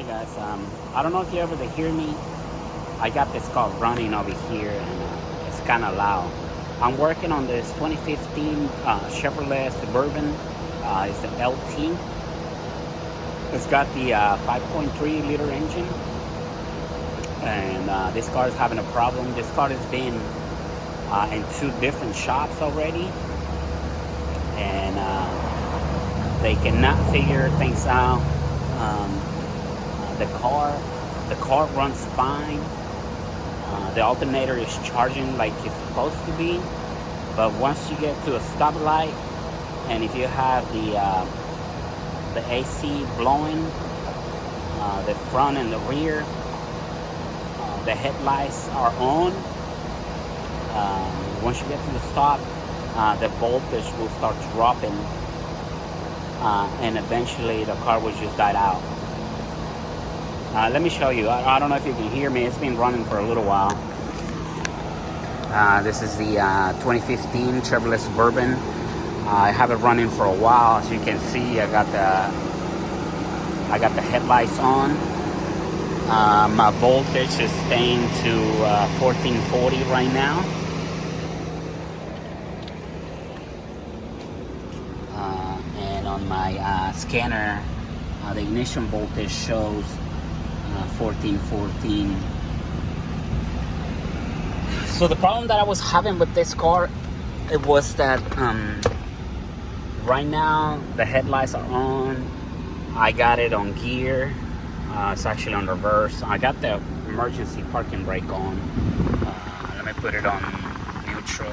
Hey guys, I don't know if you ever hear me. I got this car running over here and it's kind of loud. I'm working on this 2015 Chevrolet Suburban. It's the LT. It's got the 5.3 liter engine, and this car is having a problem. This car has been in two different shops already, and they cannot figure things out. The car runs fine. The alternator is charging like it's supposed to be, but once you get to a stoplight, and if you have the AC blowing, the front and the rear, the headlights are on. Once you get to the stop, the voltage will start dropping, and eventually the car will just die out. Let me show you. I don't know if you can hear me. It's been running for a little while. This is the 2015 Chevrolet Suburban. I have it running for a while. As you can see, I got the headlights on. My voltage is staying to 1440 right now. And on my scanner, the ignition voltage shows 1414. So the problem that I was having with this car, it was that right now the headlights are on. I got it on gear. It's actually on reverse. I got the emergency parking brake on. Let me put it on neutral.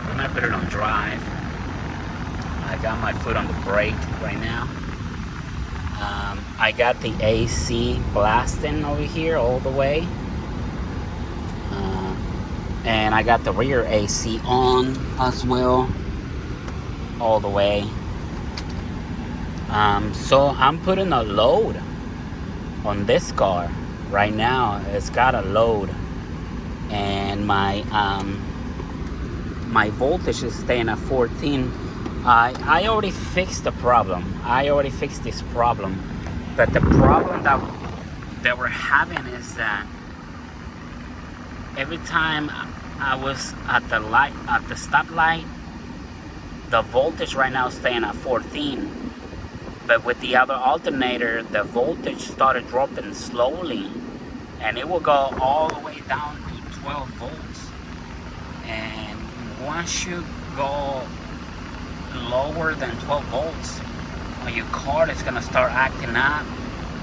Let me put it on drive. I got my foot on the brake right now. I got the AC blasting over here all the way. And I got the rear AC on as well, all the way. So I'm putting a load on this car right now. It's got a load, and my voltage is staying at 14. I already fixed the problem. I already fixed this problem, but the problem that we're having is that every time I was at the light, at the stoplight, the voltage right now is staying at 14. But with the other alternator, the voltage started dropping slowly, and it will go all the way down to 12 volts. And once you go lower than 12 volts, your car is gonna start acting up,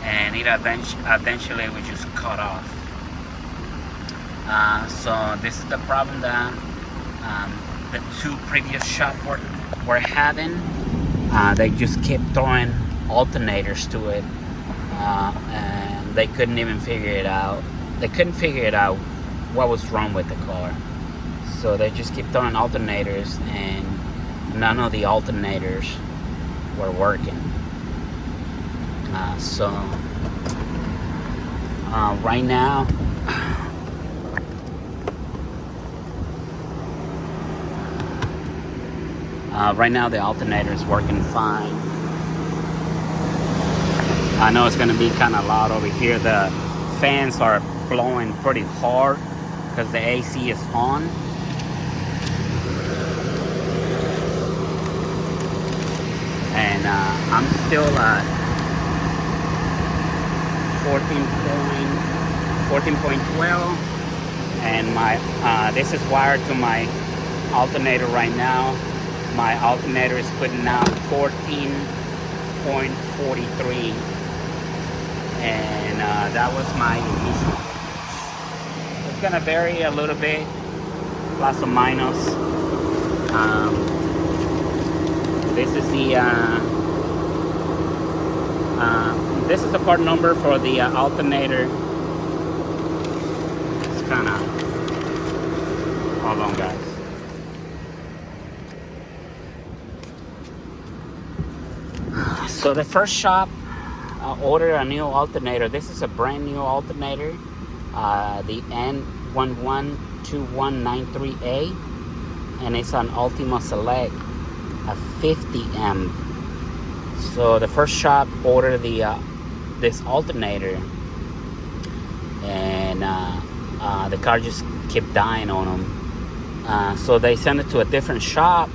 and it eventually will just cut off. So this is the problem that the two previous shops were having. They just kept throwing alternators to it, and they couldn't even figure it out. They couldn't figure it out what was wrong with the car. So they just kept throwing alternators, and none of the alternators were working. Right now, the alternator is working fine. I know it's going to be kind of loud over here. The fans are blowing pretty hard because the AC is on. And I'm still at 14.12, and my this is wired to my alternator right now. My alternator is putting out 14.43, and that was my initial. It's gonna vary a little bit, plus or minus. This is the part number for the alternator. It's kind of, hold on guys. So the first shop ordered a new alternator. This is a brand new alternator, the N112193A, and it's an Ultima Select, a 50 amp. So the first shop ordered the this alternator, and the car just kept dying on them. So they sent it to a different shop,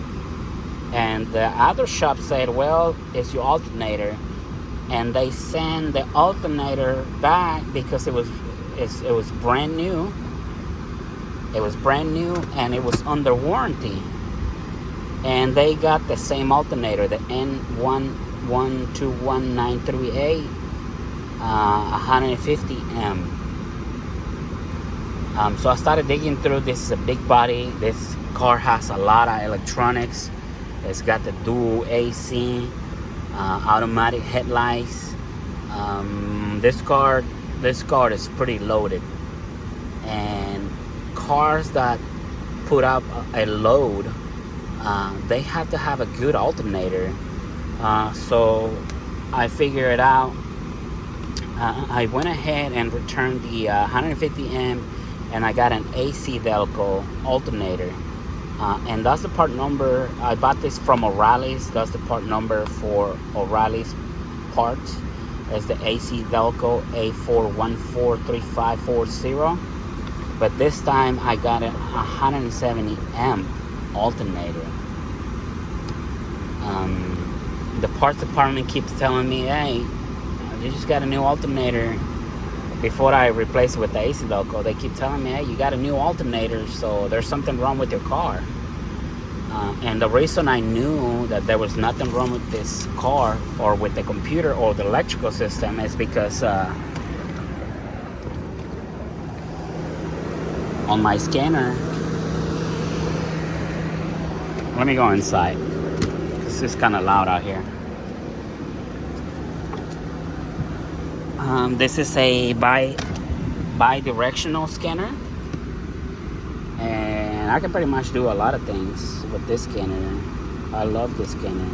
and the other shop said, well, it's your alternator. And they sent the alternator back because it was brand new. It was brand new and it was under warranty. And they got the same alternator, the N121938, 150M. So I started digging through. This is a big body. This car has a lot of electronics. It's got the dual AC, automatic headlights. This car is pretty loaded. And cars that put up a load, they have to have a good alternator. So I figured it out. I went ahead and returned the 150M, and I got an AC Delco alternator. And that's the part number. I bought this from O'Reilly's. That's the part number for O'Reilly's parts. It's the AC Delco A4143540. But this time I got a 170M alternator. The parts department keeps telling me, hey, you just got a new alternator. Before I replace it with the AC Delco, they keep telling me, hey, you got a new alternator, so there's something wrong with your car. And the reason I knew that there was nothing wrong with this car or with the computer or the electrical system is because on my scanner, let me go inside because it's kind of loud out here. This is a bi-directional scanner, and I can pretty much do a lot of things with this scanner. I love this scanner.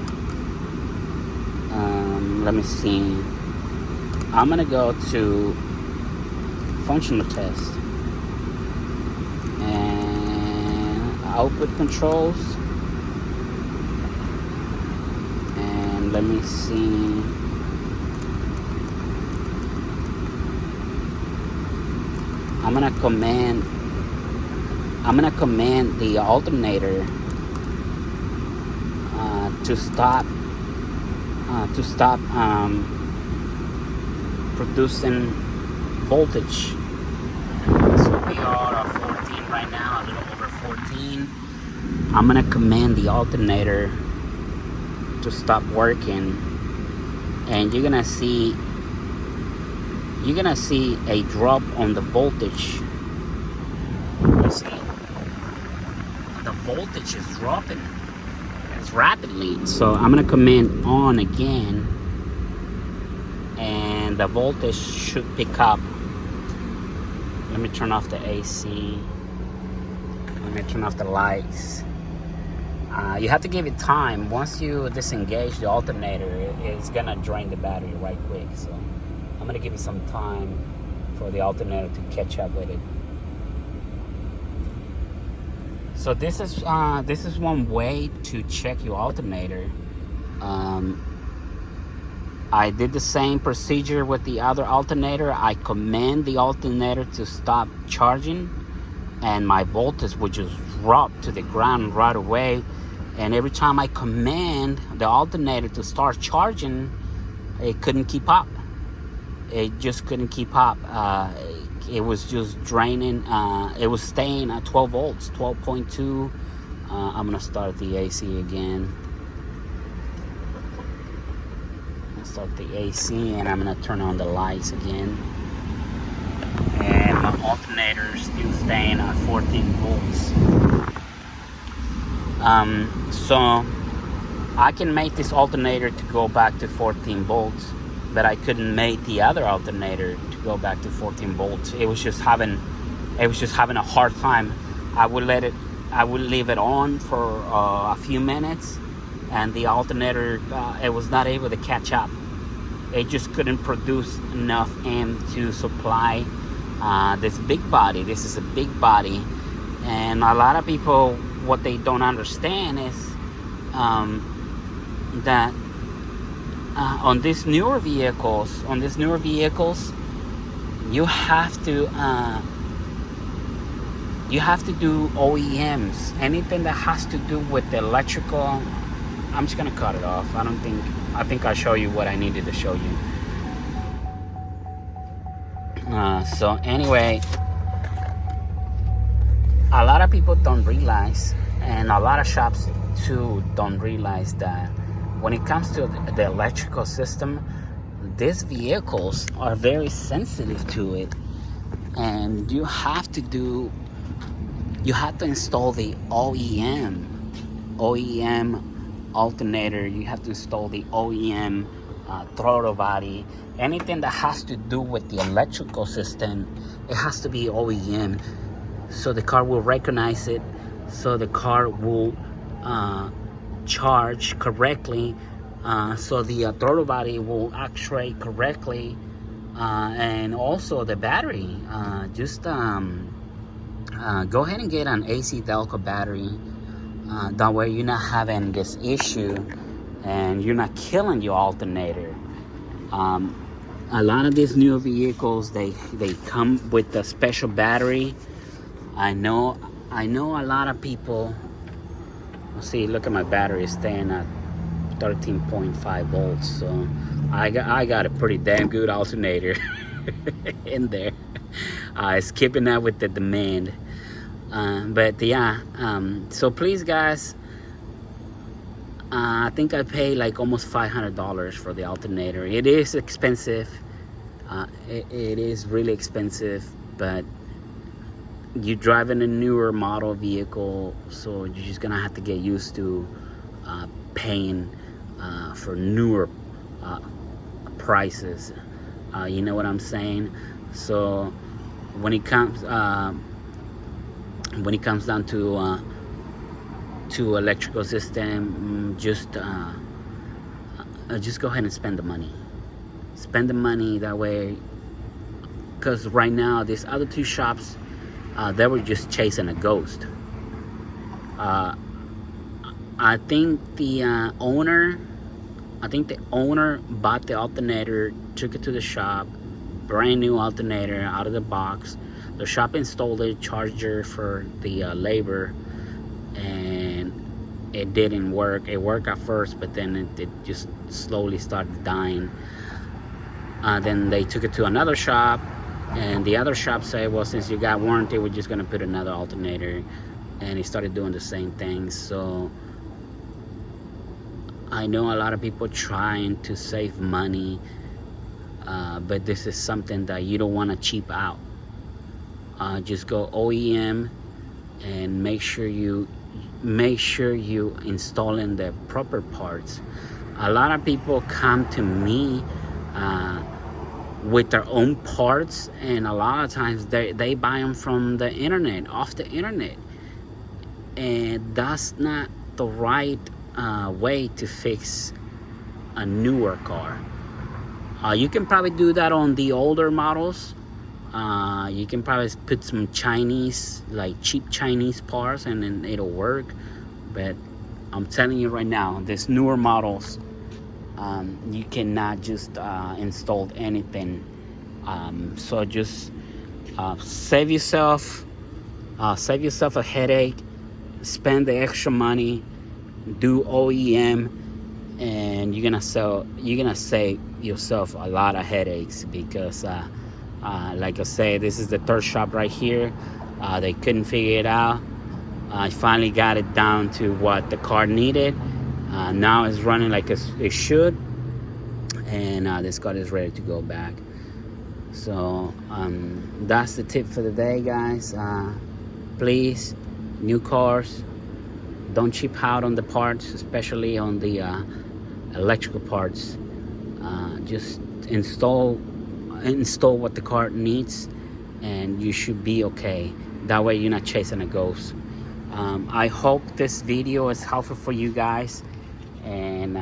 Let me see. I'm gonna go to functional test and output controls, and let me see. I'm gonna command the alternator to stop producing voltage. So we are at 14 right now, a little over 14. I'm gonna command the alternator to stop working, and you're gonna see a drop on the voltage. You see, the voltage is dropping. It's rapidly. So I'm gonna command on again, and the voltage should pick up. Let me turn off the AC. Let me turn off the lights. You have to give it time. Once you disengage the alternator, it's gonna drain the battery right quick. So I'm gonna give it some time for the alternator to catch up with it. So this is one way to check your alternator. I did the same procedure with the other alternator. I command the alternator to stop charging, and my voltage would just drop to the ground right away. And every time I command the alternator to start charging, it couldn't keep up. It just couldn't keep up. It was just draining. It was staying at 12 volts, 12.2. I'm gonna start the AC again. Start the AC, and I'm gonna turn on the lights again. And my alternator is still staying at 14 volts. So I can make this alternator to go back to 14 volts, but I couldn't make the other alternator to go back to 14 volts. It was just having a hard time. I would leave it on for a few minutes, and the alternator, it was not able to catch up. It just couldn't produce enough amp to supply this big body. This is a big body, and a lot of people, what they don't understand is that on these newer vehicles, you have to do OEMs. Anything that has to do with the electrical, I'm just gonna cut it off. I think I'll show you what I needed to show you. So anyway, a lot of people don't realize, and a lot of shops too don't realize, that when it comes to the electrical system, these vehicles are very sensitive to it, and you have to install the OEM alternator. You have to install the OEM throttle body. Anything that has to do with the electrical system, it has to be OEM, so the car will recognize it, so the car will charge correctly, so the throttle body will actuate correctly, and also the battery. Just go ahead and get an AC Delco battery. That way you're not having this issue and you're not killing your alternator. A lot of these new vehicles, they come with a special battery. I know a lot of people. See, look at my battery staying at 13.5 volts. So I got a pretty damn good alternator in there. It's keeping up with the demand. But yeah, so please guys, I think I paid like almost $500 for the alternator. It is expensive. It is really expensive, but you're driving a newer model vehicle, so you're just gonna have to get used to paying for newer prices. You know what I'm saying? So when it comes down to electrical system, just go ahead and spend the money. Spend the money that way, because right now these other two shops, they were just chasing a ghost. I think the owner bought the alternator, took it to the shop, brand new alternator out of the box. The shop installed a charger for the labor, and it didn't work. It worked at first, but then it just slowly started dying. Then they took it to another shop, and the other shop said, well, since you got warranty, we're just gonna put another alternator. And he started doing the same thing. So I know a lot of people trying to save money, but this is something that you don't want to cheap out. Just go OEM, and make sure you installing the proper parts. A lot of people come to me with their own parts, and a lot of times they buy them from the internet, off the internet, and that's not the right way to fix a newer car. You can probably do that on the older models. You can probably put some Chinese, like cheap Chinese parts, and then it'll work. But I'm telling you right now, these newer models, you cannot just install anything. So just save yourself a headache, spend the extra money, do OEM, and you're gonna save yourself a lot of headaches, because like I say, this is the third shop right here. They couldn't figure it out. I finally got it down to what the car needed. Now it's running like it should, and this car is ready to go back. So that's the tip for the day, guys. Please, new cars, don't cheap out on the parts, especially on the electrical parts. Just install what the car needs, and you should be okay. That way you're not chasing a ghost. I hope this video is helpful for you guys, and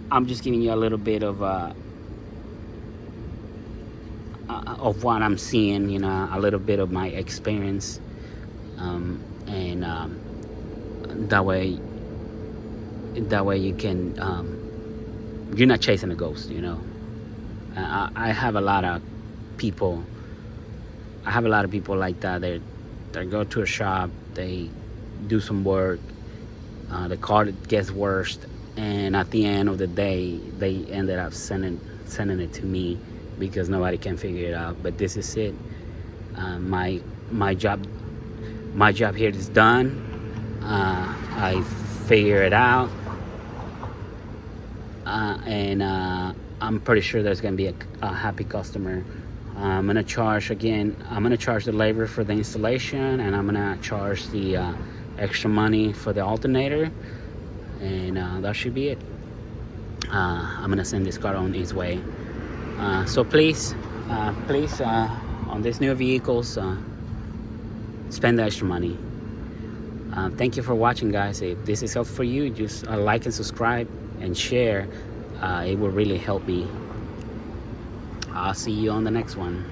I'm just giving you a little bit of what I'm seeing, you know, a little bit of my experience, and that way That way you can, you're not chasing a ghost, you know. I have a lot of people. I have a lot of people like that. They go to a shop, they do some work, the car gets worse, and at the end of the day, they ended up sending it to me because nobody can figure it out. But this is it. My job here is done. I figure it out, and I'm pretty sure there's gonna be a happy customer. I'm gonna charge the labor for the installation, and I'm gonna charge the extra money for the alternator, and that should be it. I'm gonna send this car on its way. So please, on these new vehicles, spend the extra money. Thank you for watching, guys. If this is helpful for you, just like and subscribe and share. It will really help me. I'll see you on the next one.